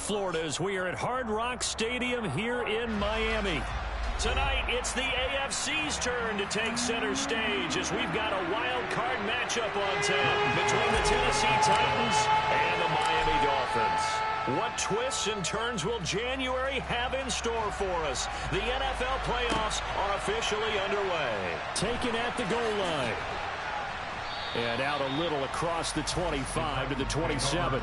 Florida as we are at Hard Rock Stadium here in Miami. Tonight, it's the AFC's turn to take center stage as we've got a wild card matchup on tap between the Tennessee Titans and the Miami Dolphins. What twists and turns will January have in store for us? The NFL playoffs are officially underway. Taken at the goal line. And out a little across the 25 to the 27.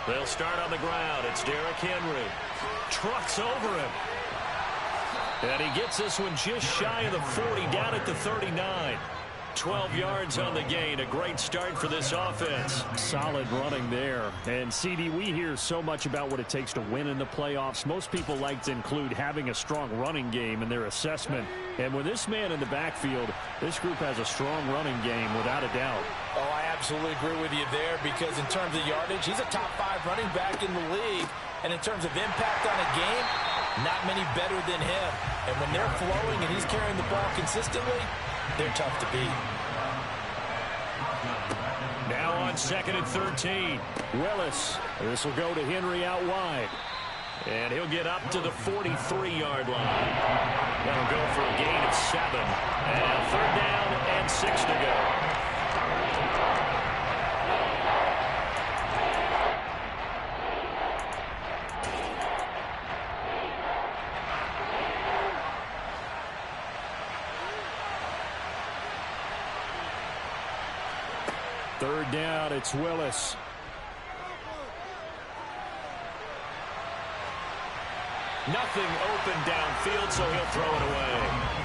They'll start on the ground. It's Derrick Henry. Trucks over him. And he gets this one just shy of the 40, down at the 39. 12 yards on the gain. A great start for this offense. Solid running there. And, CD, we hear so much about what it takes to win in the playoffs. Most people like to include having a strong running game in their assessment. And with this man in the backfield, this group has a strong running game without a doubt. Oh, I absolutely agree with you there because in terms of yardage, he's a top 5 running back in the league. And in terms of impact on a game, not many better than him. And when they're flowing and he's carrying the ball consistently, they're tough to beat. Now on 2nd and 13. Willis. This will go to Henry out wide. And he'll get up to the 43-yard line. That'll go for a gain of 7. And 3rd down and 6 to go. Third down, it's Willis. Nothing open downfield, so he'll throw it away.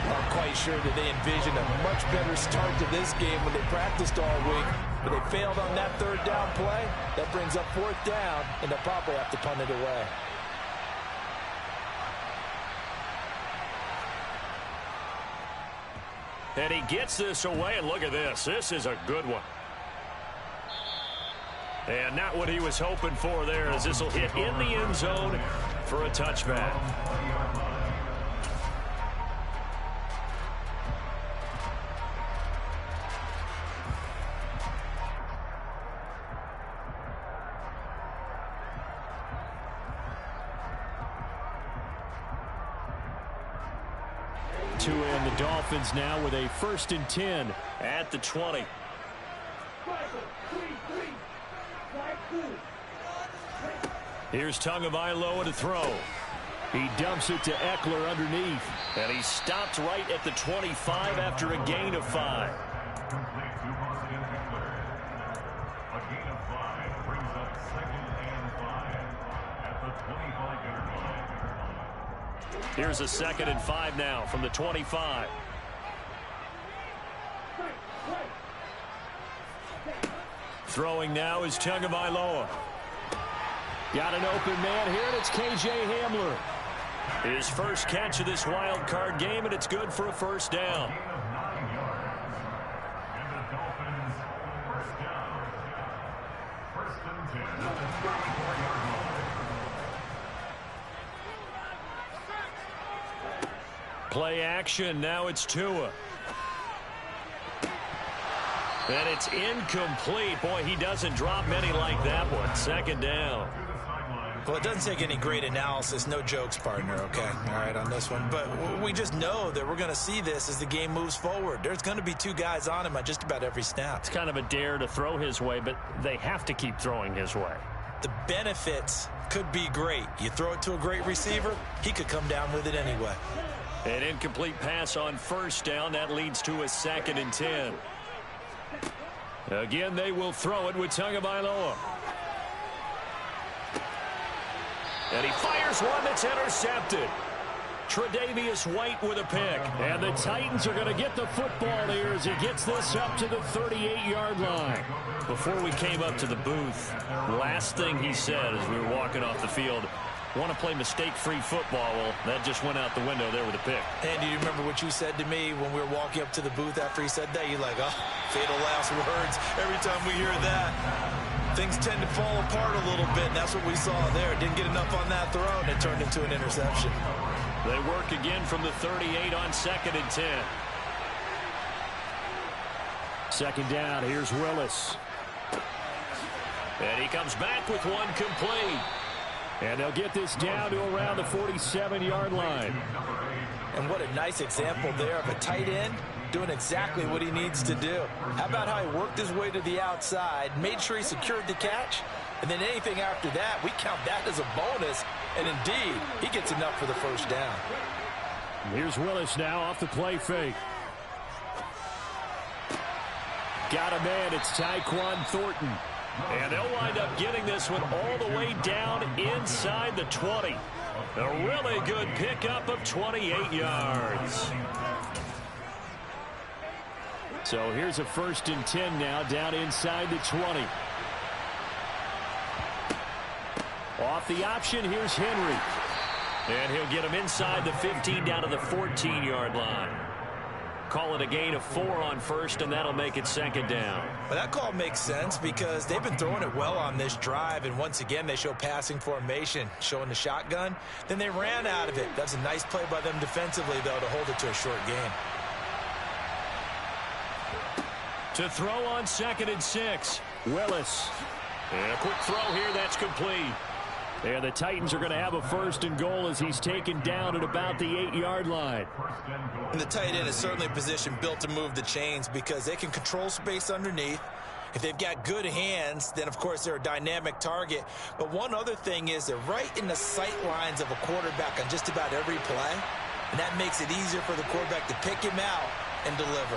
I'm quite sure that they envisioned a much better start to this game when they practiced all week, but they failed on that 3rd down play. That brings up 4th down, and they'll probably have to punt it away. And he gets this away, and look at this. This is a good one. And not what he was hoping for there, as this will hit in the end zone for a touchback. And the Dolphins now with a 1st and 10 at the 20. Here's Tagovailoa to throw. He dumps it to Eckler underneath. And he stopped right at the 25 after a gain of 5. Here's a 2nd and 5 now from the 25. Throwing now is Tagovailoa. Got an open man here, and it's K.J. Hamler. His first catch of this wild card game, and it's good for a 1st down. Play action, now it's Tua. And it's incomplete. Boy, he doesn't drop many like that one. 2nd down. Well, it doesn't take any great analysis. No jokes, partner, okay? All right, on this one. But we just know that we're going to see this as the game moves forward. There's going to be 2 guys on him on just about every snap. It's kind of a dare to throw his way, but they have to keep throwing his way. The benefits could be great. You throw it to a great receiver, he could come down with it anyway. An incomplete pass on 1st down. That leads to a 2nd and 10. Again, they will throw it with Tagovailoa. And he fires one that's intercepted. Tre'Davious White with a pick. And the Titans are going to get the football here as he gets this up to the 38-yard line. Before we came up to the booth, last thing he said as we were walking off the field, Want to play mistake-free football. Well, that just went out the window there with a pick. And do you remember what you said to me when we were walking up to the booth after he said that? You're like, oh, fatal last words. Every time we hear that, things tend to fall apart a little bit, and that's what we saw there. Didn't get enough on that throw, and it turned into an interception. They work again from the 38 on 2nd and 10. Second down, here's Willis. And he comes back with one complete. And they'll get this down to around the 47-yard line. And what a nice example there of a tight end doing exactly what he needs to do. How about how he worked his way to the outside, made sure he secured the catch, and then anything after that, we count that as a bonus. And indeed, he gets enough for the first down. Here's Willis now off the play fake. Got a man, it's Tyquan Thornton. And they'll wind up getting this one all the way down inside the 20. A really good pickup of 28 yards. So here's a 1st and 10 now down inside the 20. Off the option, here's Henry. And he'll get him inside the 15 down to the 14-yard line. Call it a gain of 4 on 1st, and that'll make it 2nd down. Well, that call makes sense because they've been throwing it well on this drive, and once again they show passing formation, showing the shotgun. Then they ran out of it. That's a nice play by them defensively, though, to hold it to a short gain. To throw on 2nd and 6, Willis. And a quick throw here, that's complete. And the Titans are going to have a 1st and goal as he's taken down at about the 8-yard line. And the tight end is certainly a position built to move the chains because they can control space underneath. If they've got good hands, then, of course, they're a dynamic target. But one other thing is they're right in the sight lines of a quarterback on just about every play. And that makes it easier for the quarterback to pick him out and deliver.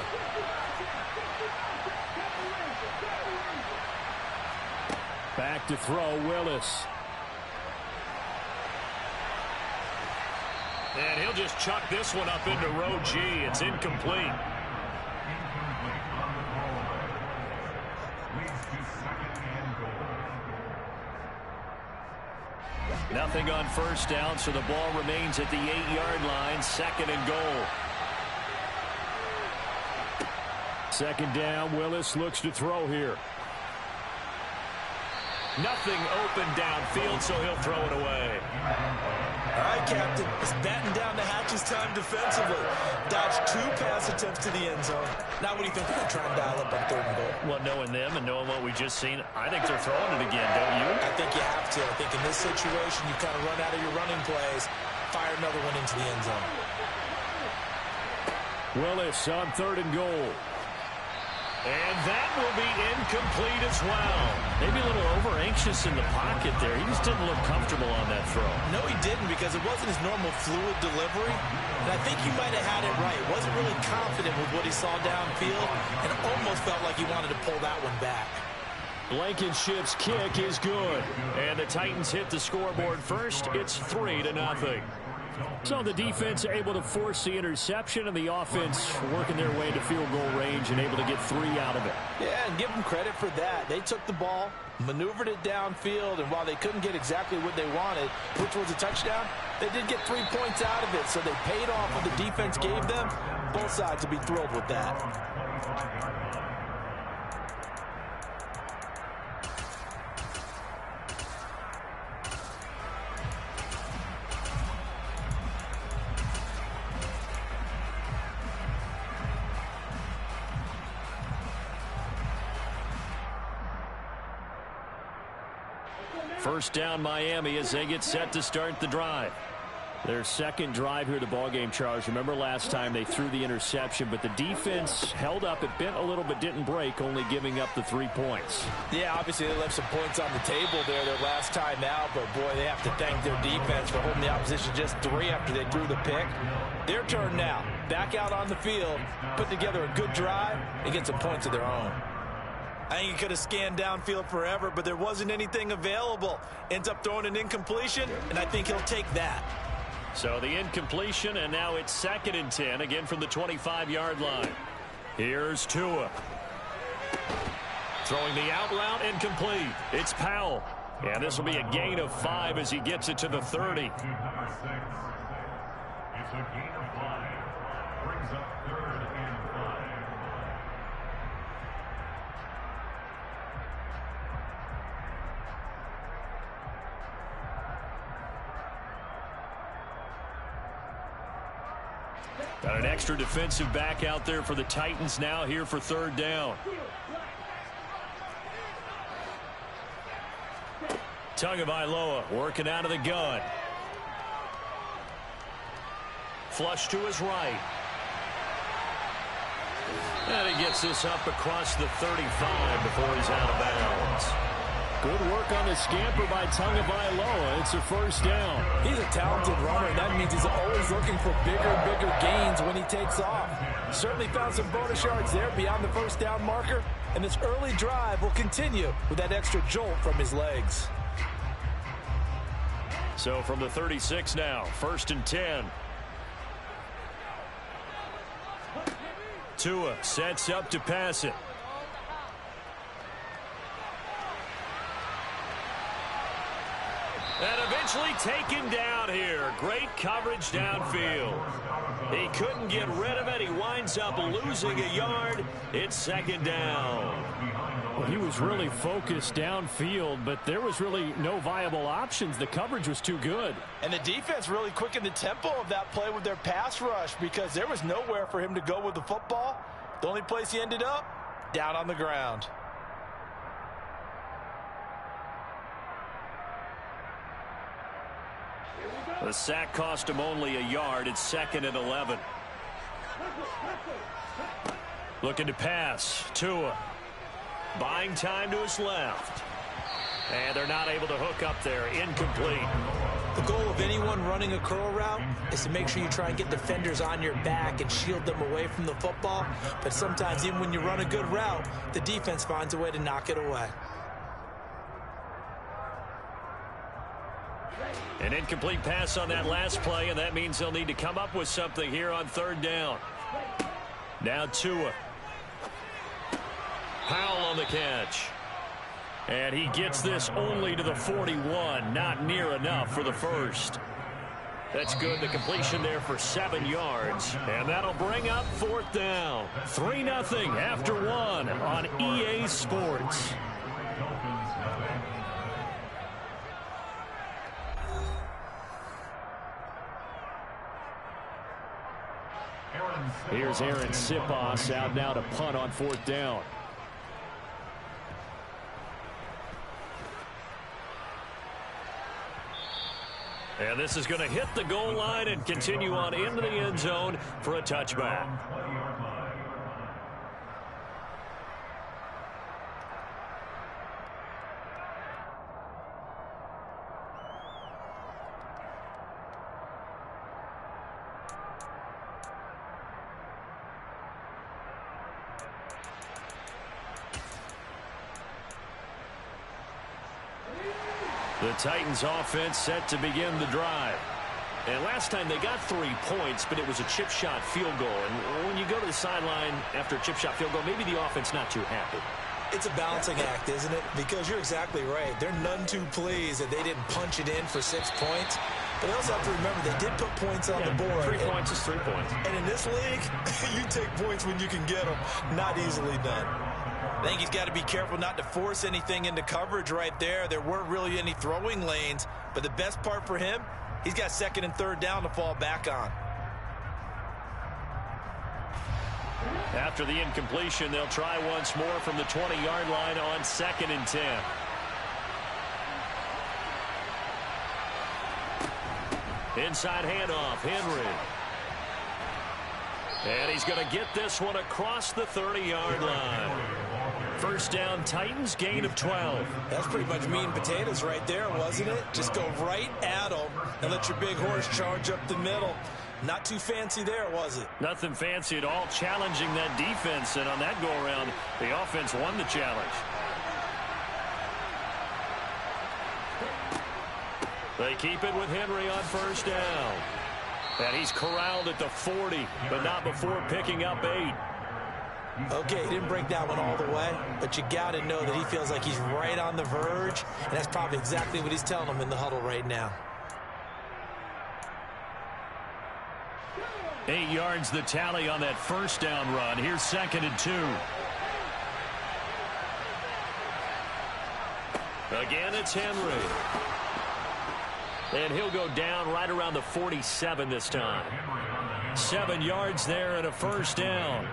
Back to throw, Willis. And he'll just chuck this one up into row G. It's incomplete. Nothing on 1st down, so the ball remains at the 8-yard line. 2nd and goal. 2nd down, Willis looks to throw here. Nothing open downfield, so he'll throw it away. All right, Captain. It's batting down the hatches time defensively. Dodged 2 pass attempts to the end zone. Now what do you think they're going to try and dial up on 3rd and goal? Well, knowing them and knowing what we just seen, I think they're throwing it again, don't you? I think you have to. I think in this situation, you kind of run out of your running plays, fire another one into the end zone. Willis on 3rd and goal. And that will be incomplete as well. Maybe a little over-anxious in the pocket there. He just didn't look comfortable on that throw. No, he didn't because it wasn't his normal fluid delivery. And I think he might have had it right. Wasn't really confident with what he saw downfield and almost felt like he wanted to pull that one back. Blankenship's kick is good. And the Titans hit the scoreboard first. It's 3-0. So the defense able to force the interception, and the offense working their way into field goal range and able to get 3 out of it. Yeah, and give them credit for that. They took the ball, maneuvered it downfield, and while they couldn't get exactly what they wanted, which was a touchdown, they did get 3 points out of it, so they paid off what the defense gave them. Both sides will be thrilled with that. First down, Miami, as they get set to start the drive. Their 2nd drive here of the ballgame, Charles. Remember last time they threw the interception, but the defense held up. It bent a little but didn't break, only giving up the 3 points. Yeah, obviously they left some points on the table there their last time out, but boy, they have to thank their defense for holding the opposition just 3 after they threw the pick. Their turn now. Back out on the field, put together a good drive, and get some points of their own. I think he could have scanned downfield forever, but there wasn't anything available. Ends up throwing an incompletion, and I think he'll take that. So the incompletion, and now it's 2nd and 10, again from the 25-yard line. Here's Tua. Throwing the out route, incomplete. It's Powell. And this will be a gain of 5 as he gets it to the 30. It's a gain of 5. Brings up 3rd and 5. Got an extra defensive back out there for the Titans now here for 3rd down. Tagovailoa working out of the gun. Flush to his right. And he gets this up across the 35 before he's out of bounds. Good work on the scamper by Tagovailoa. It's a 1st down. He's a talented runner, and that means he's always looking for bigger and bigger gains when he takes off. Certainly found some bonus yards there beyond the 1st down marker, and this early drive will continue with that extra jolt from his legs. So from the 36 now, 1st and 10. Tua sets up to pass it. And eventually taken down here. Great coverage downfield. He couldn't get rid of it. He winds up losing a yard. It's 2nd down. Well, he was really focused downfield, but there was really no viable options. The coverage was too good. And the defense really quickened the tempo of that play with their pass rush because there was nowhere for him to go with the football. The only place he ended up, down on the ground. The sack cost him only a yard. It's 2nd and 11. Looking to pass. Tua. Buying time to his left. And they're not able to hook up there. Incomplete. The goal of anyone running a curl route is to make sure you try and get defenders on your back and shield them away from the football. But sometimes even when you run a good route, the defense finds a way to knock it away. An incomplete pass on that last play, and that means they'll need to come up with something here on 3rd down. Now Tua. Powell on the catch. And he gets this only to the 41. Not near enough for the 1st. That's good. The completion there for 7 yards. And that'll bring up 4th down. 3-0 after 1 on EA Sports. Here's Aaron Sipos out now to punt on 4th down. And this is going to hit the goal line and continue on into the end zone for a touchback. The Titans offense set to begin the drive. And last time they got 3 points, but it was a chip shot field goal. And when you go to the sideline after a chip shot field goal, maybe the offense not too happy. It's a balancing act, isn't it? Because you're exactly right. They're none too pleased that they didn't punch it in for 6 points. But they also have to remember they did put points on the board. 3 points is 3 points. And in this league, you take points when you can get them. Not easily done. I think he's got to be careful not to force anything into coverage right there. There weren't really any throwing lanes. But the best part for him, he's got 2nd and 3rd down to fall back on. After the incompletion, they'll try once more from the 20-yard line on 2nd and 10. Inside handoff, Henry. And he's going to get this one across the 30-yard line. 1st down, Titans, gain of 12. That's pretty much meat and potatoes right there, wasn't it? Just go right at them and let your big horse charge up the middle. Not too fancy there, was it? Nothing fancy at all, challenging that defense. And on that go-around, the offense won the challenge. They keep it with Henry on 1st down. And he's corralled at the 40, but not before picking up 8. Okay, he didn't break that one all the way, but you got to know that he feels like he's right on the verge, and that's probably exactly what he's telling them in the huddle right now. 8 yards the tally on that first down run. Here's 2nd and 2. Again, it's Henry. And he'll go down right around the 47 this time. 7 yards there and a first down.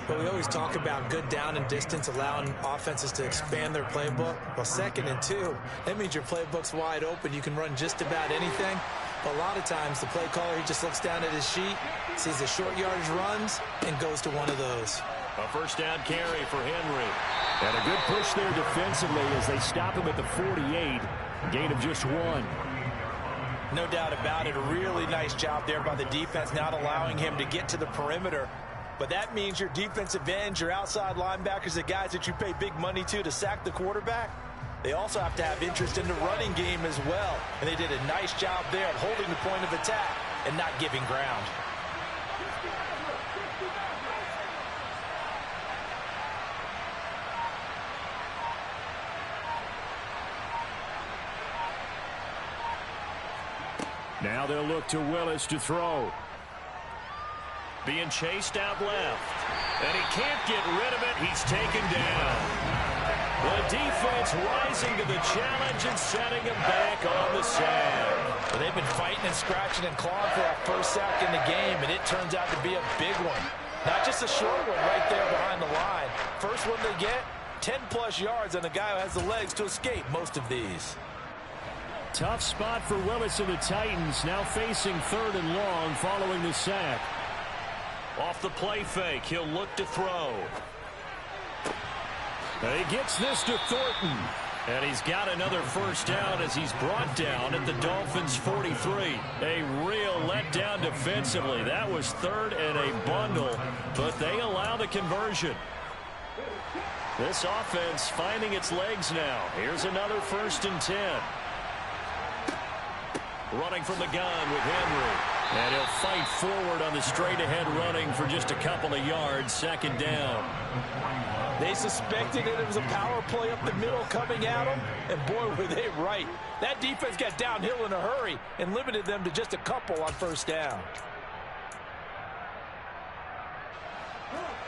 But we always talk about good down and distance, allowing offenses to expand their playbook. Well, 2nd and 2, that means your playbook's wide open. You can run just about anything. But a lot of times, the play caller, he just looks down at his sheet, sees the short yardage runs, and goes to one of those. A first down carry for Henry. And a good push there defensively as they stop him at the 48. Gain of just 1. No doubt about it. A really nice job there by the defense, not allowing him to get to the perimeter. But that means your defensive ends, your outside linebackers, the guys that you pay big money to sack the quarterback, they also have to have interest in the running game as well. And they did a nice job there of holding the point of attack and not giving ground. Now they'll look to Willis to throw. Being chased out left. And he can't get rid of it. He's taken down. The defense rising to the challenge and setting him back on the sack. Well, they've been fighting and scratching and clawing for that first sack in the game, and it turns out to be a big one. Not just a short one right there behind the line. First one they get, 10-plus yards on the guy who has the legs to escape most of these. Tough spot for Willis and the Titans, now facing 3rd and long following the sack. Off the play fake, he'll look to throw. He gets this to Thornton. And he's got another first down as he's brought down at the Dolphins' 43. A real letdown defensively. That was 3rd and a bundle, but they allow the conversion. This offense finding its legs now. Here's another 1st and 10. Running from the gun with Henry. And he'll fight forward on the straight-ahead running for just a couple of yards. 2nd down. They suspected it was a power play up the middle coming at them, and boy, were they right. That defense got downhill in a hurry and limited them to just a couple on first down.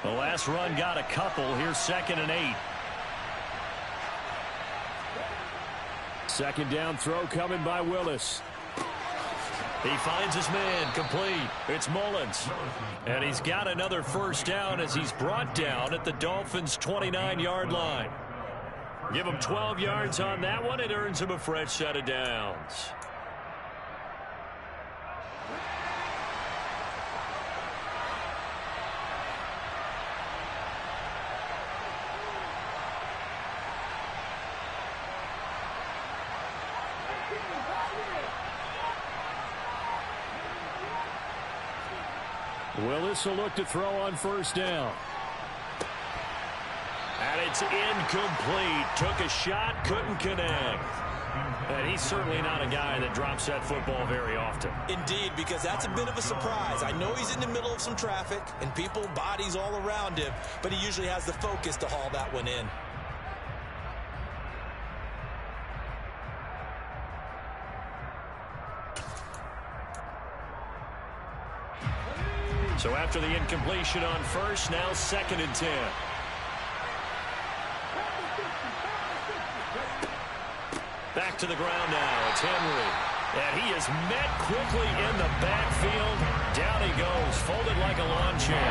The last run got a couple. Here's 2nd and 8. 2nd down throw coming by Willis. He finds his man complete. It's Mullins. And he's got another first down as he's brought down at the Dolphins' 29-yard line. Give him 12 yards on that one. It earns him a fresh set of downs. Willis will look to throw on first down. And it's incomplete. Took a shot, couldn't connect. And he's certainly not a guy that drops that football very often. Indeed, because that's a bit of a surprise. I know he's in the middle of some traffic and people, bodies all around him, but he usually has the focus to haul that one in. So after the incompletion on first, now 2nd and 10. Back to the ground now. It's Henry. And he is met quickly in the backfield. Down he goes, folded like a lawn chair.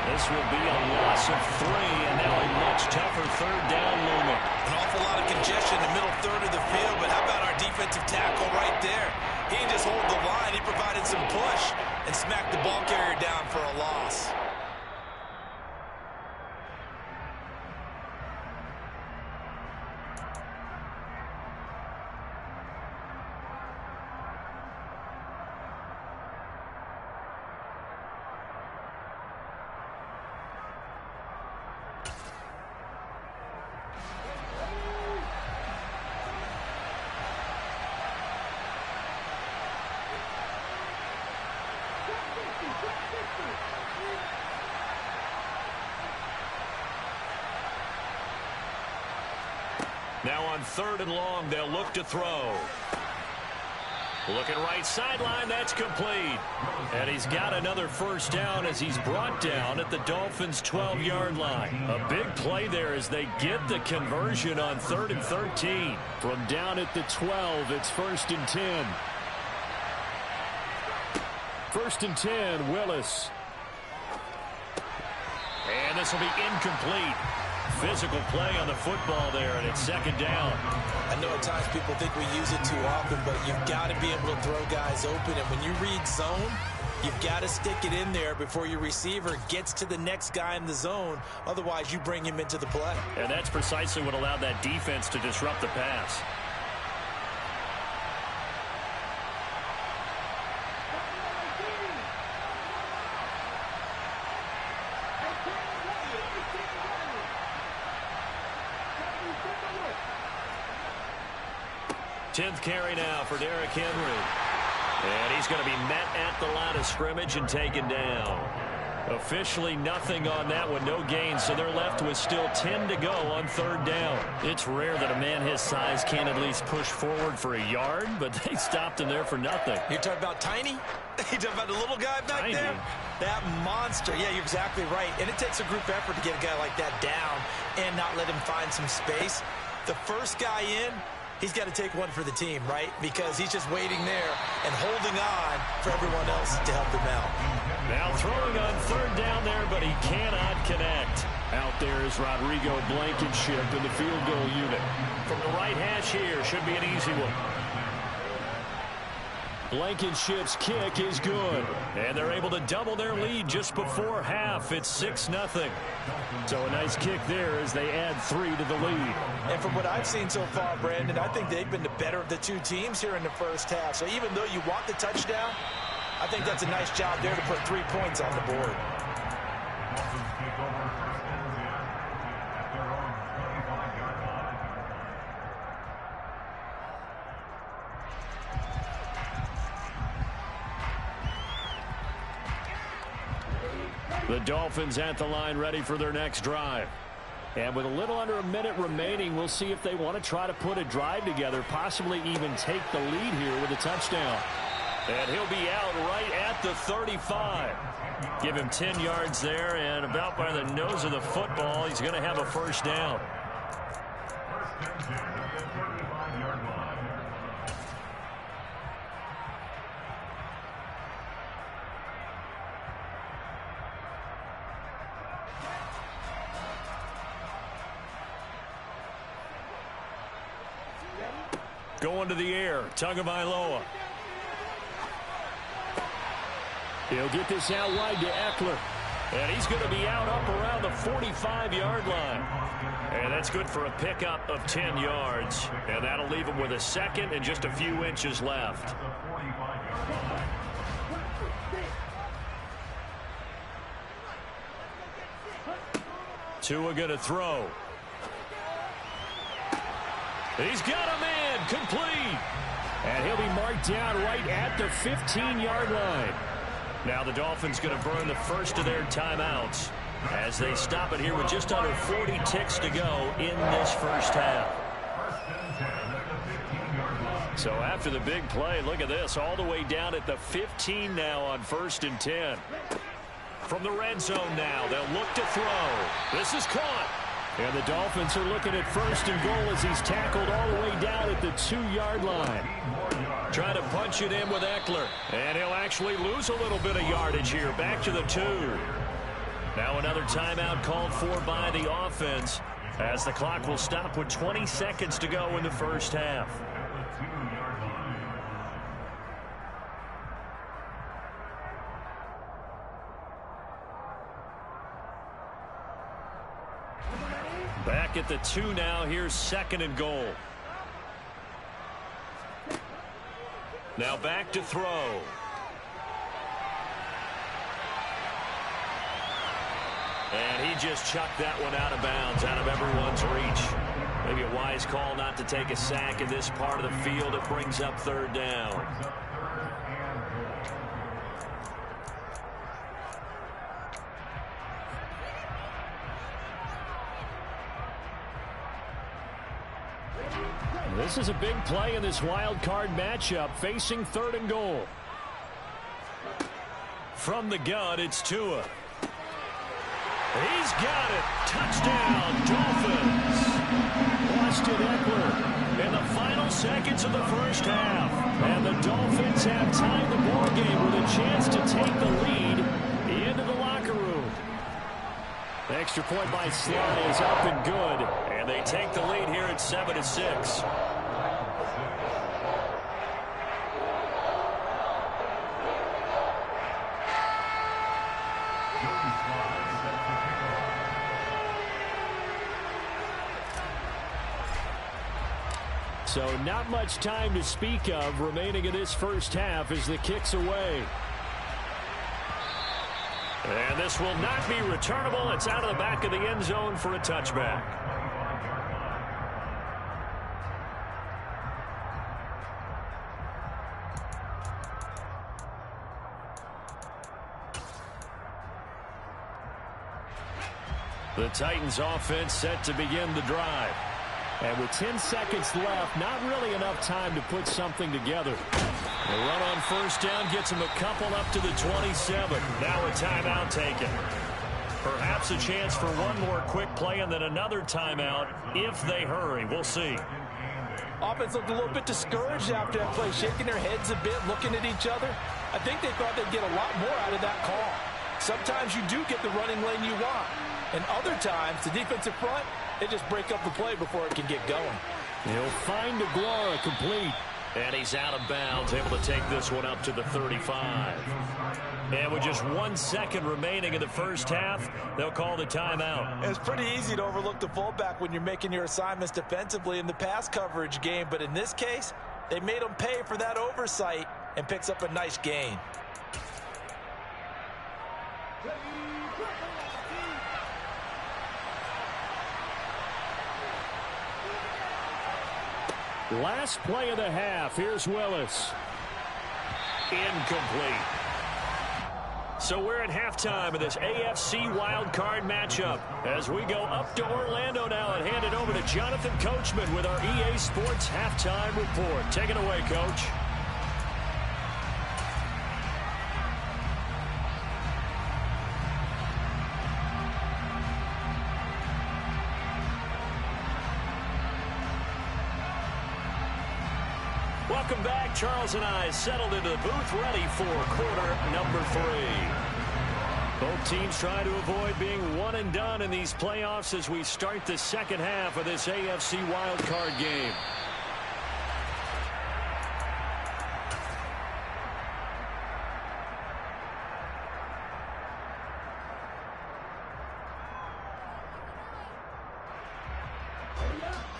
This will be a loss of 3, and now a much tougher 3rd down looming. An awful lot of congestion in the middle third of the field, but how about our defensive tackle right there? He didn't just hold the line, he provided some push and smacked the ball carrier down for a loss. Now on 3rd and long, they'll look to throw. Looking right sideline, that's complete. And he's got another first down as he's brought down at the Dolphins' 12-yard line. A big play there as they get the conversion on 3rd and 13. From down at the 12, it's 1st and 10. 1st and 10, Willis. And this will be incomplete. Physical play on the football there, and it's 2nd down. I know at times people think we use it too often, but you've got to be able to throw guys open. And when you read zone, you've got to stick it in there before your receiver gets to the next guy in the zone. Otherwise, you bring him into the play. And that's precisely what allowed that defense to disrupt the pass. Tenth carry now for Derrick Henry. And he's going to be met at the line of scrimmage and taken down. Officially nothing on that one, no gain, so they're left with still 10 to go on 3rd down. It's rare that a man his size can't at least push forward for a yard, but they stopped him there for nothing. You're talking about tiny? You're talking about the little guy back there? That monster. Yeah, you're exactly right. And it takes a group effort to get a guy like that down and not let him find some space. The first guy in, he's got to take one for the team, right? Because he's just waiting there and holding on for everyone else to help him out. Now throwing on 3rd down there, but he cannot connect. Out there is Rodrigo Blankenship in the field goal unit. From the right hash here, should be an easy one. Blankenship's kick is good. And they're able to double their lead just before half. It's 6-0. So a nice kick there as they add 3 to the lead. And from what I've seen so far, Brandon, I think they've been the better of the two teams here in the first half. So even though you want the touchdown, I think that's a nice job there to put 3 points on the board. The Dolphins at the line ready for their next drive. And with a little under a minute remaining, we'll see if they want to try to put a drive together, possibly even take the lead here with a touchdown. And he'll be out right at the 35. Give him 10 yards there, and about by the nose of the football, he's going to have a first down. Going to the air, Tagovailoa. He'll get this out wide to Eckler. And he's going to be out up around the 45-yard line. And that's good for a pickup of 10 yards. And that'll leave him with a second and just a few inches left. Tua going to throw. He's got a man complete. And he'll be marked down right at the 15-yard line. Now the Dolphins going to burn the first of their timeouts as they stop it here with just under 40 ticks to go in this first half. So after the big play, look at this, all the way down at the 15 now on 1st and 10. From the red zone now, they'll look to throw. This is caught. And the Dolphins are looking at 1st and goal as he's tackled all the way down at the 2-yard line. Trying to punch it in with Eckler. And he'll actually lose a little bit of yardage here. Back to the 2. Now another timeout called for by the offense as the clock will stop with 20 seconds to go in the first half. Back at the 2 now. Here's 2nd and goal. Now back to throw. And he just chucked that one out of bounds, out of everyone's reach. Maybe a wise call not to take a sack in this part of the field. It brings up 3rd down. This is a big play in this wild card matchup, facing 3rd and goal. From the gun, it's Tua. He's got it. Touchdown, Dolphins. Austin Eckler in the final seconds of the first half. And the Dolphins have tied the ball game with a chance to take the lead into the locker room. The extra point by Sly is up and good. And they take the lead here at 7-6. So not much time to speak of remaining in this first half as the kick's away. And this will not be returnable. It's out of the back of the end zone for a touchback. The Titans offense set to begin the drive. And with 10 seconds left, not really enough time to put something together. The run on first down gets him a couple up to the 27. Now a timeout taken. Perhaps a chance for one more quick play and then another timeout if they hurry. We'll see. Offense looked a little bit discouraged after that play, shaking their heads a bit, looking at each other. I think they thought they'd get a lot more out of that call. Sometimes you do get the running lane you want. And other times, the defensive front, they just break up the play before it can get going. He'll find DeGuara complete. And he's out of bounds, able to take this one up to the 35. And with just 1 second remaining in the first half, they'll call the timeout. It's pretty easy to overlook the fullback when you're making your assignments defensively in the pass coverage game. But in this case, they made him pay for that oversight and picks up a nice gain. Last play of the half. Here's Willis. Incomplete. So we're at halftime of this AFC wildcard matchup. As we go up to Orlando now and hand it over to Jonathan Coachman with our EA Sports Halftime Report. Take it away, Coach. Welcome back. Charles and I settled into the booth ready for quarter number 3. Both teams trying to avoid being one and done in these playoffs as we start the second half of this AFC wildcard game.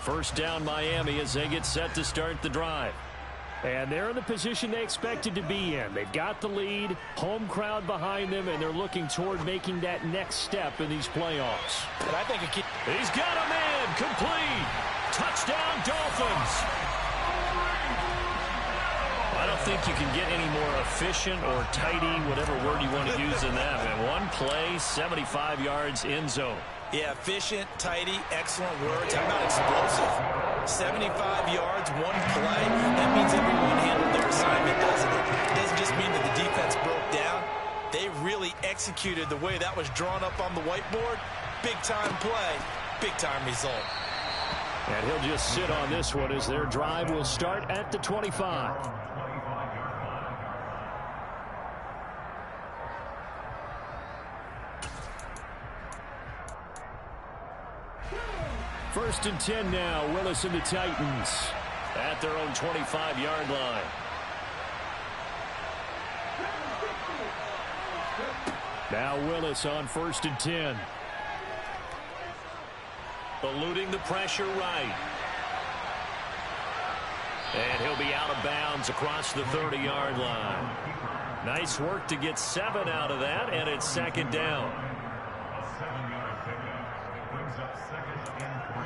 First down Miami as they get set to start the drive. And they're in the position they expected to be in. They've got the lead, home crowd behind them, and they're looking toward making that next step in these playoffs. And I think he's got a man complete. Touchdown, Dolphins. I don't think you can get any more efficient or tidy, whatever word you want to use in that. Man, one play, 75 yards, end zone. Yeah, efficient, tidy, excellent words. How about explosive? 75 yards, one play. That means everyone handled their assignment, doesn't it? It doesn't just mean that the defense broke down. They really executed the way that was drawn up on the whiteboard. Big-time play, big-time result. And he'll just sit on this one as their drive will start at the 25. First and 10 now. Willis and the Titans at their own 25-yard line. Now Willis on first and 10. Eluding the pressure right. And he'll be out of bounds across the 30-yard line. Nice work to get 7 out of that, and it's second down. A 7-yard pickup brings up 2nd and 3.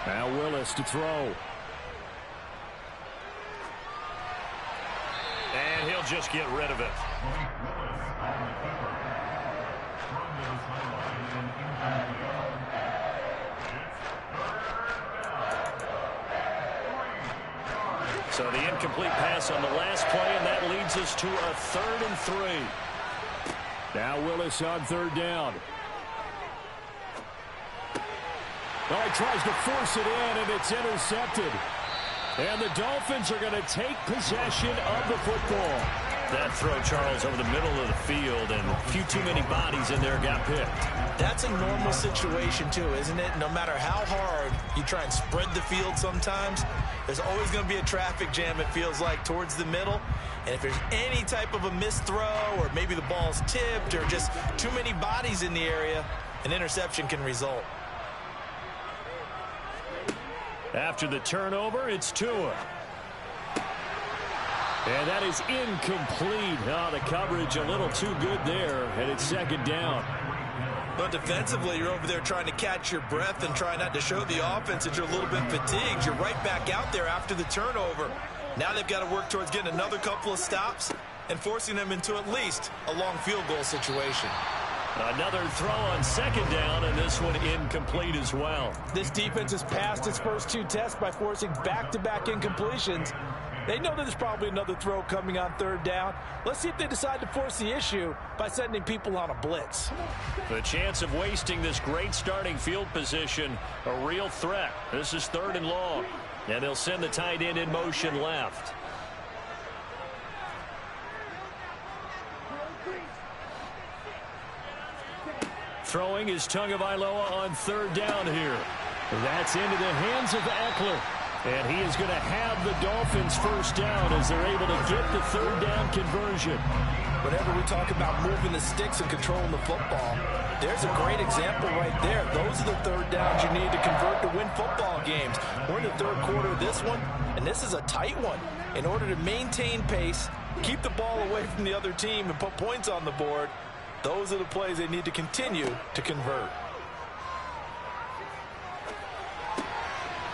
Now Willis to throw. And he'll just get rid of it. So the incomplete pass on the last play, and that leads us to a 3rd and 3. Now Willis on 3rd down. Oh, he tries to force it in, and it's intercepted. And the Dolphins are going to take possession of the football. That throw, Charles, over the middle of the field, and a few too many bodies in there got picked. That's a normal situation, too, isn't it? No matter how hard you try and spread the field sometimes, there's always going to be a traffic jam, it feels like, towards the middle. And if there's any type of a missed throw, or maybe the ball's tipped, or just too many bodies in the area, an interception can result. After the turnover, it's Tua. And that is incomplete. Oh, the coverage a little too good there, and it's 2nd down. But defensively, you're over there trying to catch your breath and try not to show the offense that you're a little bit fatigued. You're right back out there after the turnover. Now they've got to work towards getting another couple of stops and forcing them into at least a long field goal situation. Another throw on 2nd down, and this one incomplete as well. This defense has passed its first 2 tests by forcing back-to-back incompletions. They know that there's probably another throw coming on 3rd down. Let's see if they decide to force the issue by sending people on a blitz. The chance of wasting this great starting field position, a real threat. This is 3rd and long, and they'll send the tight end in motion left. Throwing is Tagovailoa on 3rd down here. That's into the hands of Eckler. And he is going to have the Dolphins 1st down as they're able to get the 3rd down conversion. Whenever we talk about moving the sticks and controlling the football, there's a great example right there. Those are the 3rd downs you need to convert to win football games. We're in the 3rd quarter of this one, and this is a tight one. In order to maintain pace, keep the ball away from the other team, and put points on the board, those are the plays they need to continue to convert.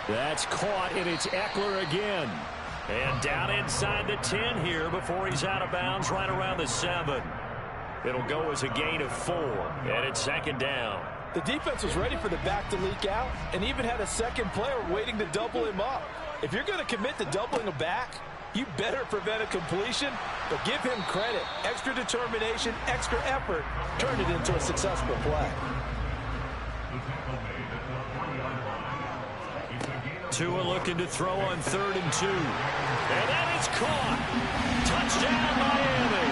That's caught, and it's Eckler again. And down inside the 10 here before he's out of bounds right around the 7. It'll go as a gain of 4, and it's 2nd down. The defense was ready for the back to leak out and even had a second player waiting to double him up. If you're going to commit to doubling a back, you better prevent a completion, but give him credit. Extra determination, extra effort, turned it into a successful play. Tua looking to throw on 3rd and 2. And that is caught. Touchdown, Miami.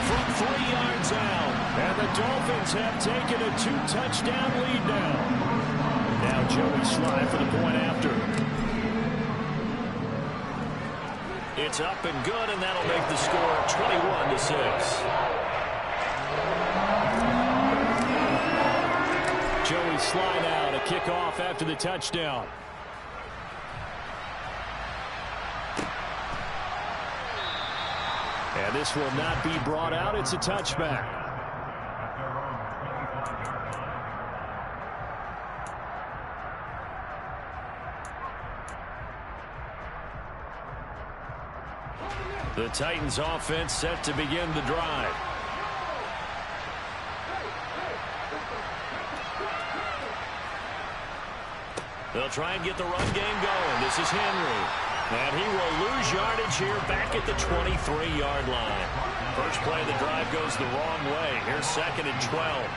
From 3 yards out. And the Dolphins have taken a 2-touchdown lead now. Now Joey Sly for the point after. It's up and good, and that'll make the score 21-6. Joey Sly now to kick off after the touchdown. And this will not be brought out. It's a touchback. The Titans offense set to begin the drive. They'll try and get the run game going. This is Henry. And he will lose yardage here back at the 23-yard line. First play of the drive goes the wrong way. Here's 2nd and 12.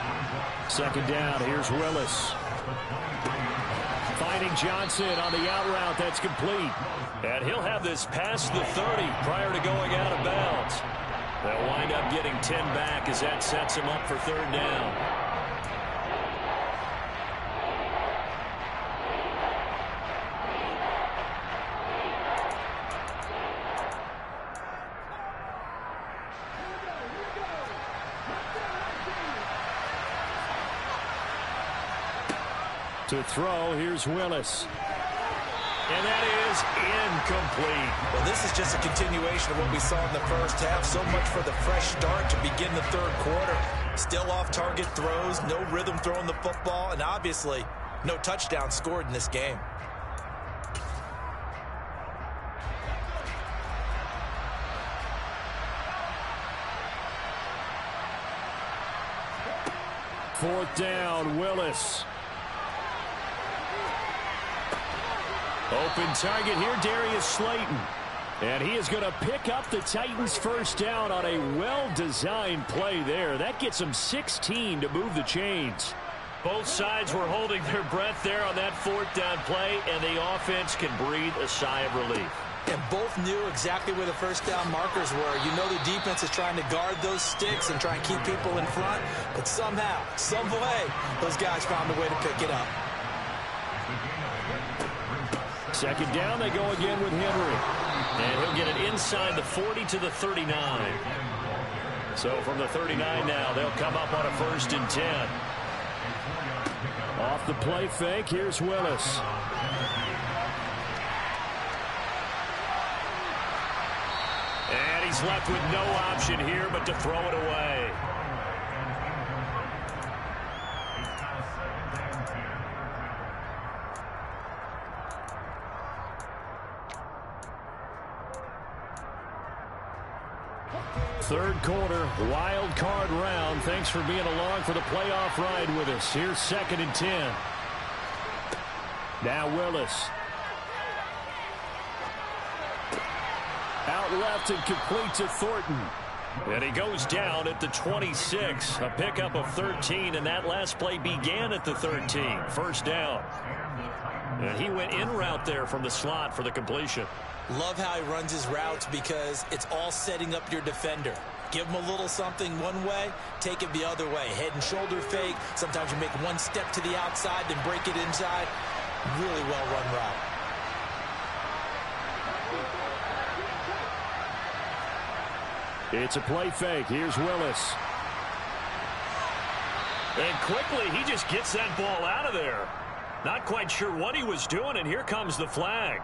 2nd down. Here's Willis. Finding Johnson on the out route. That's complete. And he'll have this past the 30 prior to going out of bounds. They'll wind up getting 10 back as that sets him up for 3rd down. To throw, here's Willis. And that is incomplete. Well, this is just a continuation of what we saw in the first half. So much for the fresh start to begin the 3rd quarter. Still off-target throws, no rhythm throwing the football, and obviously no touchdown scored in this game. 4th down, Willis. Open target here, Darius Slayton. And he is going to pick up the Titans' first down on a well-designed play there. That gets them 16 to move the chains. Both sides were holding their breath there on that 4th down play, and the offense can breathe a sigh of relief. And both knew exactly where the first down markers were. You know the defense is trying to guard those sticks and try and keep people in front. But somehow, some way, those guys found a way to pick it up. 2nd down, they go again with Henry. And he'll get it inside the 40 to the 39. So from the 39 now, they'll come up on a 1st and 10. Off the play fake, here's Willis. And he's left with no option here but to throw it away. Third quarter, wild card round. Thanks for being along for the playoff ride with us. Here's 2nd and 10. Now Willis. Out left and complete to Thornton. And he goes down at the 26. A pickup of 13, and that last play began at the 13. 1st down. And he went in route there from the slot for the completion. Love how he runs his routes because it's all setting up your defender. Give him a little something one way, take it the other way. Head and shoulder fake. Sometimes you make one step to the outside, then break it inside. Really well run route. It's a play fake. Here's Willis. And quickly, he just gets that ball out of there. Not quite sure what he was doing, and here comes the flag.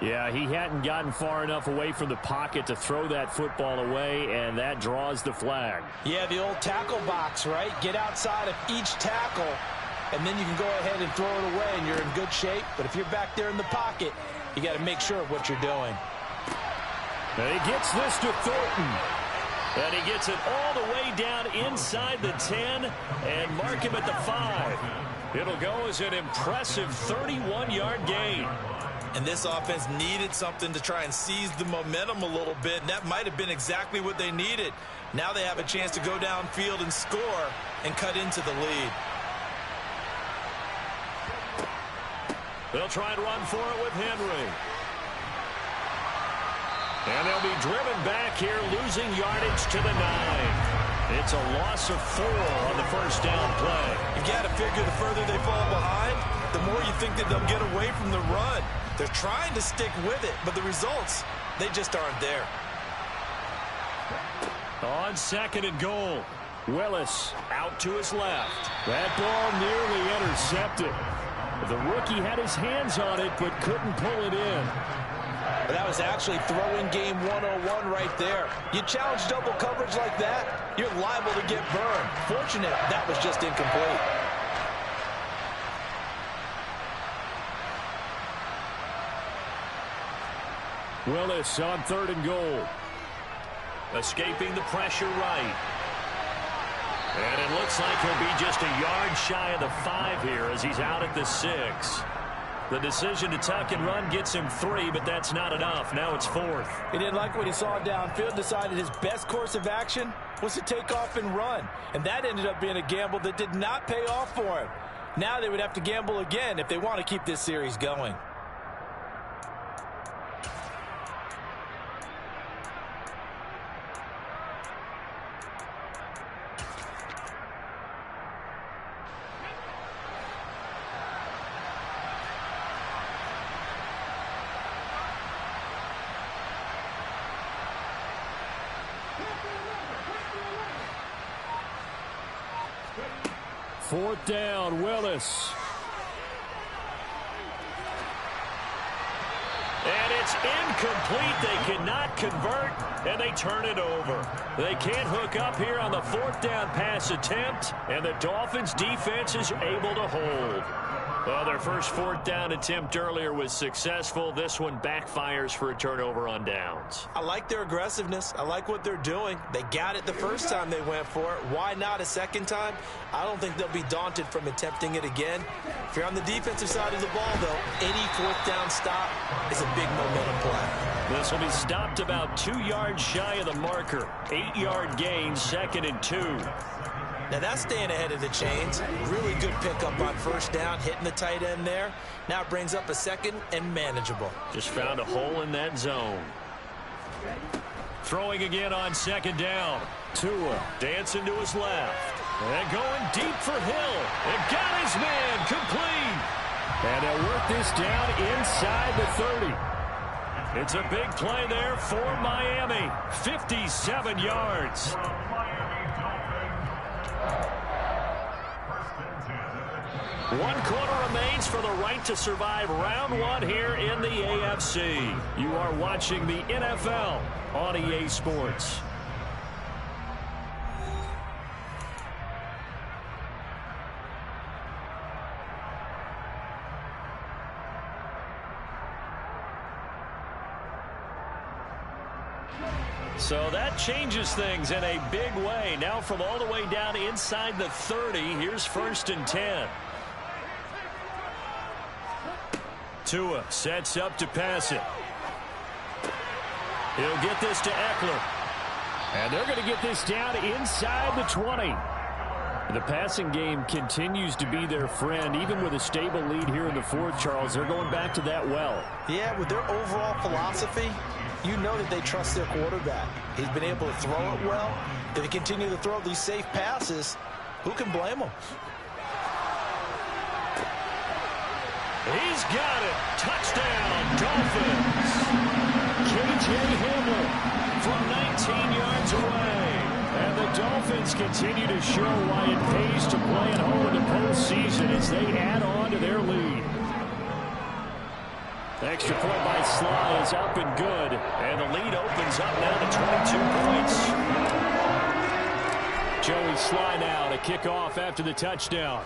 Yeah, he hadn't gotten far enough away from the pocket to throw that football away, and that draws the flag. Yeah, the old tackle box, right? Get outside of each tackle, and then you can go ahead and throw it away, and you're in good shape. But if you're back there in the pocket, you got to make sure of what you're doing. And he gets this to Thornton. And he gets it all the way down inside the 10 and mark him at the 5. It'll go as an impressive 31-yard gain. And this offense needed something to try and seize the momentum a little bit, and that might have been exactly what they needed. Now they have a chance to go downfield and score and cut into the lead. They'll try and run for it with Henry. And they'll be driven back here, losing yardage to the 9. It's a loss of 4 on the 1st down play. You've got to figure the further they fall behind, the more you think that they'll get away from the run. They're trying to stick with it, but the results, they just aren't there. On 2nd and goal. Willis Out to his left. That ball nearly intercepted. The rookie had his hands on it, but couldn't pull it in. But that was actually throwing game 101 right there. You challenge double coverage like that, you're liable to get burned. Fortunate that was just incomplete. Willis on 3rd and goal. Escaping the pressure right. And it looks like he'll be just a yard shy of the 5 here as he's out at the 6. The decision to tuck and run gets him 3, but that's not enough. Now it's 4th. He didn't like what he saw downfield, decided his best course of action was to take off and run. And that ended up being a gamble that did not pay off for him. Now they would have to gamble again if they want to keep this series going. Fourth down, Willis. And it's incomplete. They cannot convert, and they turn it over. They can't hook up here on the 4th down pass attempt, and the Dolphins' defense is able to hold. Well, their first fourth down attempt earlier was successful. This one backfires for a turnover on downs. I like their aggressiveness. I like what they're doing. They got it the first time they went for it. Why not a second time? I don't think they'll be daunted from attempting it again. If you're on the defensive side of the ball, though, any fourth down stop is a big momentum play. This will be stopped about 2 yards shy of the marker. 8-yard gain, 2nd and 2. Now that's staying ahead of the chains. Really good pickup on first down, hitting the tight end there. Now it brings up a second and manageable. Just found a hole in that zone. Throwing again on 2nd down. Tua dancing to his left. And going deep for Hill. And got his man complete. And they'll work this down inside the 30. It's a big play there for Miami. 57 yards. One quarter remains for the right to survive round one here in the AFC. You are watching the NFL on EA Sports. So that changes things in a big way. Now from all the way down inside the 30, here's 1st and 10. Tua sets up to pass it. He'll get this to Eckler. And they're going to get this down inside the 20. The passing game continues to be their friend. Even with a stable lead here in the fourth, Charles, they're going back to that well. Yeah, with their overall philosophy, you know that they trust their quarterback. He's been able to throw it well. If they continue to throw these safe passes, who can blame them? He's got it. Touchdown, Dolphins. K.J. Hamler from 19 yards away. And the Dolphins continue to show why it pays to play at home in the postseason as they add on to their lead. The extra point by Sly is up and good. And the lead opens up now to 22 points. Joey Sly now to kick off after the touchdown.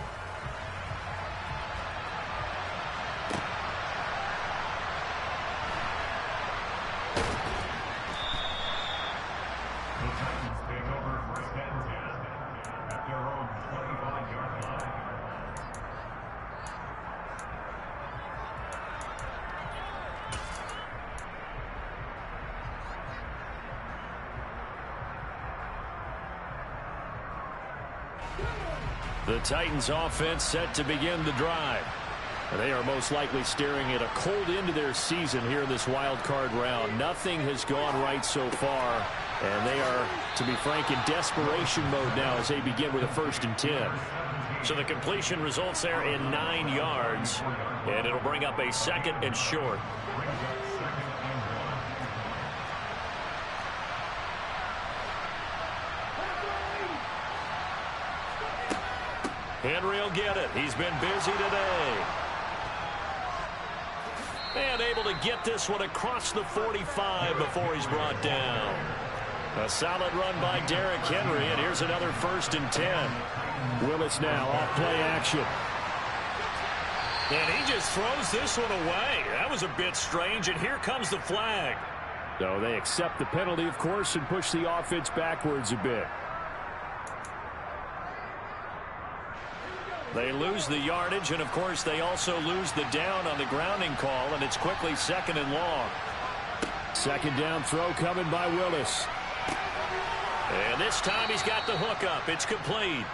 The Titans offense set to begin the drive. They are most likely staring at a cold end to their season here in this wild card round. Nothing has gone right so far, and they are, to be frank, in desperation mode now as they begin with a 1st and 10. So the completion results there in 9 yards, and it'll bring up a 2nd and short. Henry will get it. He's been busy today. And able to get this one across the 45 before he's brought down. A solid run by Derrick Henry, and here's another 1st and 10. Willis now off play action. And he just throws this one away. That was a bit strange, and here comes the flag. So they accept the penalty, of course, and push the offense backwards a bit. They lose the yardage, and, of course, they also lose the down on the grounding call, and it's quickly 2nd and long. 2nd down throw coming by Willis. And this time he's got the hook up. It's complete.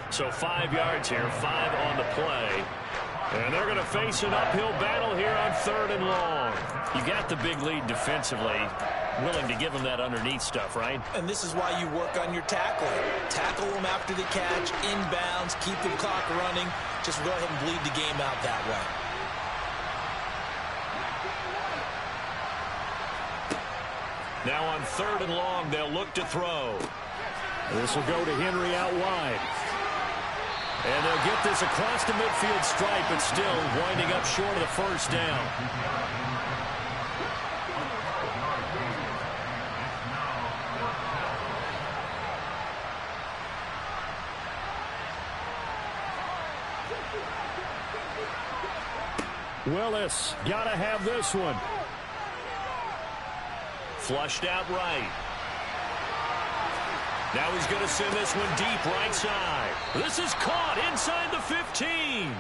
So 5 yards here, 5 on the play. And they're going to face an uphill battle here on 3rd and long. You got the big lead defensively. Willing to give them that underneath stuff, right? And this is why you work on your tackling. Tackle them after the catch, inbounds, keep the clock running. Just go ahead and bleed the game out that way. Now on 3rd and long, they'll look to throw. This will go to Henry out wide. And they'll get this across the midfield stripe, but still winding up short of the 1st down. Willis, got to have this one. Flushed out right. Now he's going to send this one deep right side. This is caught inside the 15.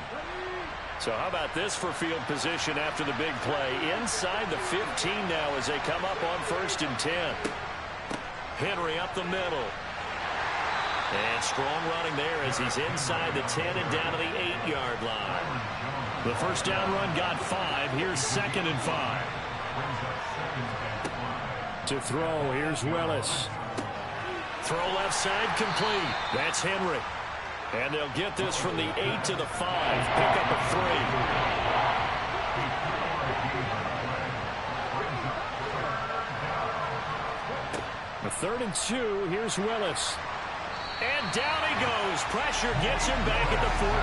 So how about this for field position after the big play? Inside the 15 now as they come up on 1st and 10. Henry up the middle. And strong running there as he's inside the 10 and down to the 8-yard line. The first down run got 5. Here's 2nd and 5. To throw, here's Willis. Throw left side complete. That's Henry. And they'll get this from the 8 to the 5. Pick up a 3. A 3rd and 2, here's Willis. And down he goes. Pressure gets him back at the 14.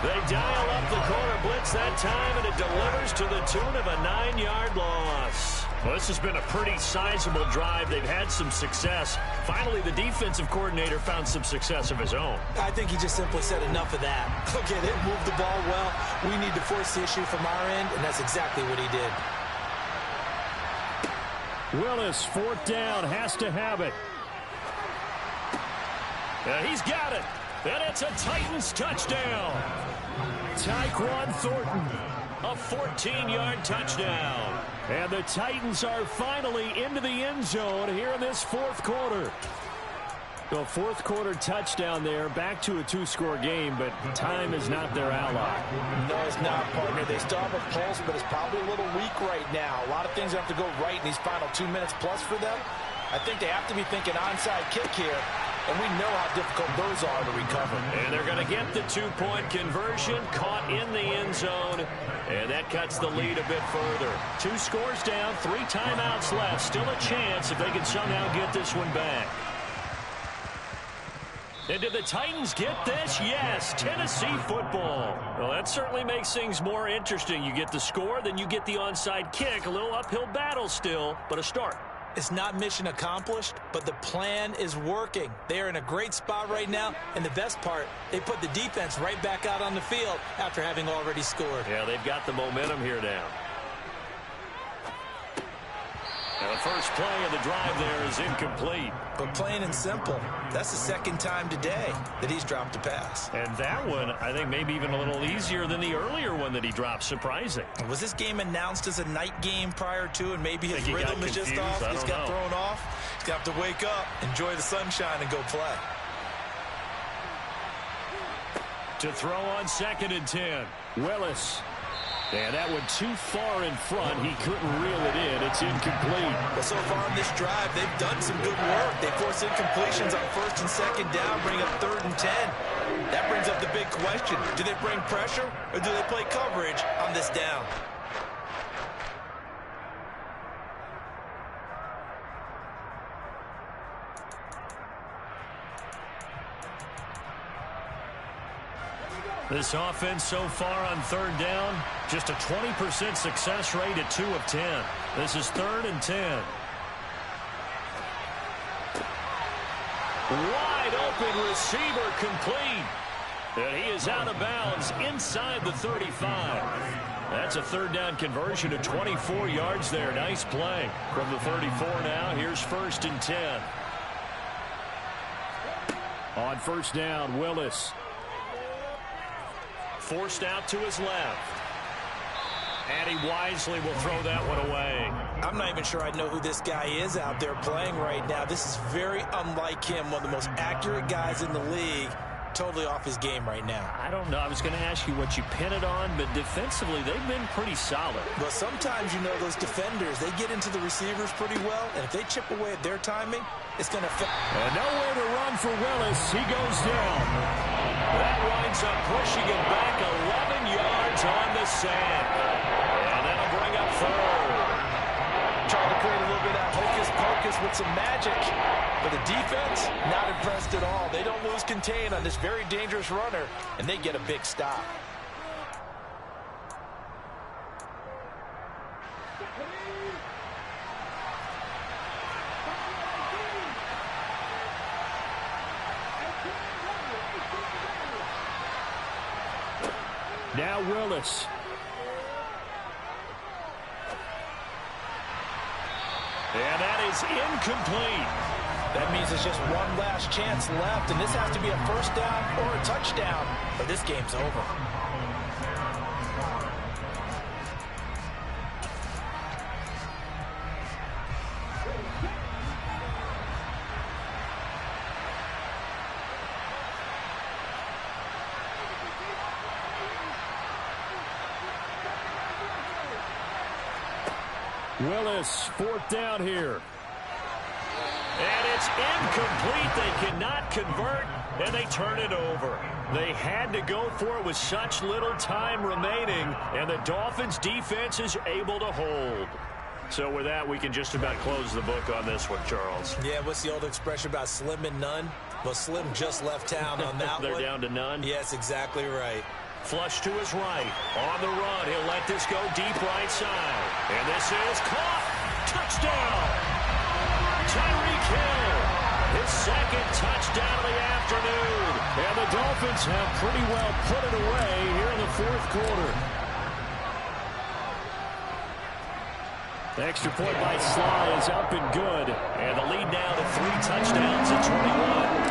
They dial up the corner blitz that time, and it delivers to the tune of a 9-yard loss. Well, this has been a pretty sizable drive. They've had some success. Finally, the defensive coordinator found some success of his own. I think he just simply said enough of that. Look at it, move the ball well. We need to force the issue from our end, and that's exactly what he did. Willis, 4th down, has to have it. He's got it. And it's a Titans touchdown. Tyquan Thornton. A 14-yard touchdown. And the Titans are finally into the end zone here in this 4th quarter. The 4th quarter touchdown there, back to a 2-score game, but time is not their ally. No, it's not, partner. They still have a pulse, but it's probably a little weak right now. A lot of things have to go right in these final 2 minutes plus for them. I think they have to be thinking onside kick here, and we know how difficult those are to recover. And they're going to get the 2-point conversion, caught in the end zone, and that cuts the lead a bit further. 2 scores down, 3 timeouts left. Still a chance if they can somehow get this one back. And did the Titans get this? Yes, Tennessee football. Well, that certainly makes things more interesting. You get the score, then you get the onside kick. A little uphill battle still, but a start. It's not mission accomplished, but the plan is working. They are in a great spot right now, and the best part, they put the defense right back out on the field after having already scored. Yeah, they've got the momentum here now. Now the first play of the drive there is incomplete. But plain and simple, that's the 2nd time today that he's dropped a pass. And that one, I think, maybe even a little easier than the earlier one that he dropped. Surprising. Was this game announced as a night game prior to, and maybe his rhythm is just off? He's got thrown off. He's got to wake up, enjoy the sunshine, and go play. To throw on 2nd and 10. Willis. And that one too far in front. He couldn't reel it in. It's incomplete. But so far in this drive, they've done some good work. They force incompletions on 1st and 2nd down, bring up 3rd and 10. That brings up the big question. Do they bring pressure, or do they play coverage on this down? This offense so far on 3rd down, just a 20% success rate at 2 of 10. This is 3rd and 10. Wide open receiver complete. And he is out of bounds inside the 35. That's a 3rd down conversion of 24 yards there. Nice play from the 34 now. Here's 1st and 10. On 1st down, Willis. Forced out to his left. And he wisely will throw that one away. I'm not even sure I know who this guy is out there playing right now. This is very unlike him, one of the most accurate guys in the league. Totally off his game right now. I don't know. I was going to ask you what you pin it on, but defensively, they've been pretty solid. Well, sometimes, you know, those defenders, they get into the receivers pretty well, and if they chip away at their timing, it's going to affect. And nowhere to run for Willis. He goes down. That winds up pushing him back 11 yards on the sack. And that'll bring up 3rd. Trying to create a little bit of hocus-pocus with some magic. But the defense, not impressed at all. They don't lose contain on this very dangerous runner, and they get a big stop. Now Willis. And that is incomplete. That means there's just one last chance left, and this has to be a first down or a touchdown, or this game's over. Willis, fourth down here. And it's incomplete. They cannot convert, and they turn it over. They had to go for it with such little time remaining, and the Dolphins' defense is able to hold. So with that, we can just about close the book on this one, Charles. Yeah, what's the old expression about slim and none? Well, Slim just left town on that They're one. down to none? Yes, exactly right. Flush to his right. On the run, he'll let this go deep right side. And this is caught. Touchdown. Tyreek Hill. His second touchdown of the afternoon. And the Dolphins have pretty well put it away here in the fourth quarter. The extra point by Sly is up and good. And the lead now to 3 touchdowns at 21.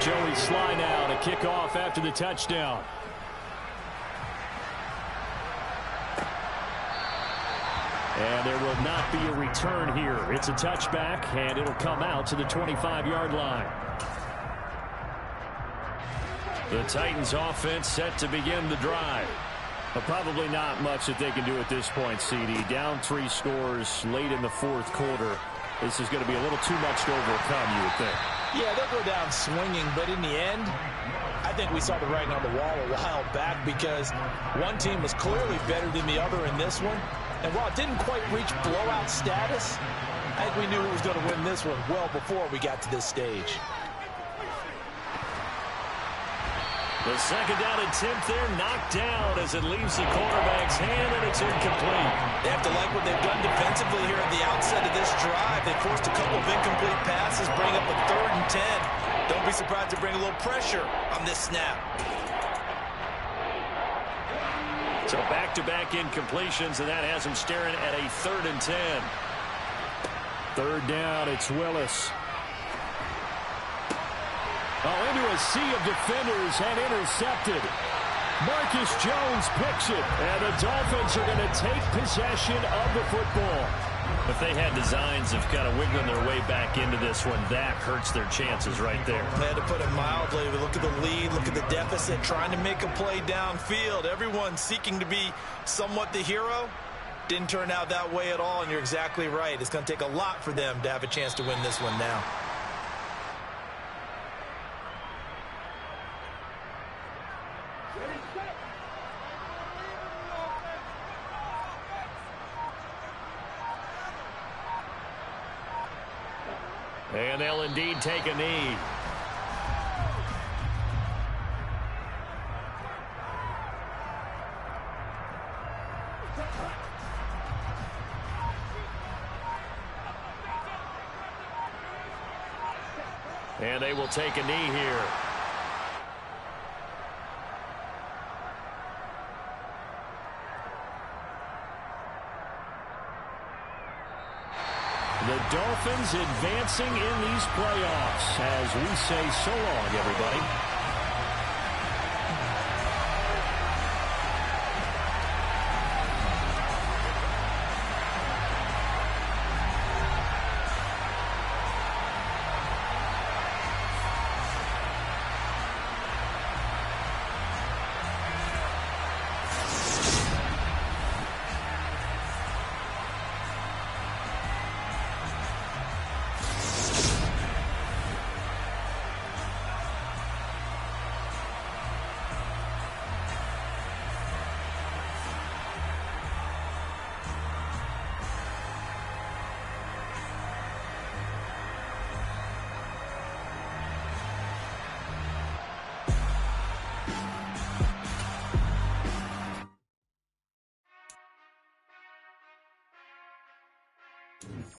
Joey Sly now to kick off after the touchdown. And there will not be a return here. It's a touchback, and it'll come out to the 25-yard line. The Titans offense set to begin the drive. But probably not much that they can do at this point, CD. Down 3 scores late in the fourth quarter. This is going to be a little too much to overcome, you would think. Yeah, they'll go down swinging, but in the end, I think we saw the writing on the wall a while back because one team was clearly better than the other in this one. And while it didn't quite reach blowout status, I think we knew who was going to win this one well before we got to this stage. The second down attempt there knocked down as it leaves the quarterback's hand, and it's incomplete. They have to like what they've done defensively here at the outset of this drive. They forced a couple of incomplete passes, bring up a 3rd and 10. Don't be surprised to bring a little pressure on this snap. So back-to-back incompletions, and that has them staring at a 3rd and 10. Third down, it's Willis. Oh, into a sea of defenders and intercepted. Marcus Jones picks it, and the Dolphins are going to take possession of the football. If they had designs of kind of wiggling their way back into this one, that hurts their chances right there. They had to put it mildly. Look at the lead, look at the deficit, trying to make a play downfield. Everyone seeking to be somewhat the hero. Didn't turn out that way at all, and you're exactly right. It's going to take a lot for them to have a chance to win this one now. And they'll indeed take a knee. And they will take a knee here. The Dolphins advancing in these playoffs as we say so long, everybody.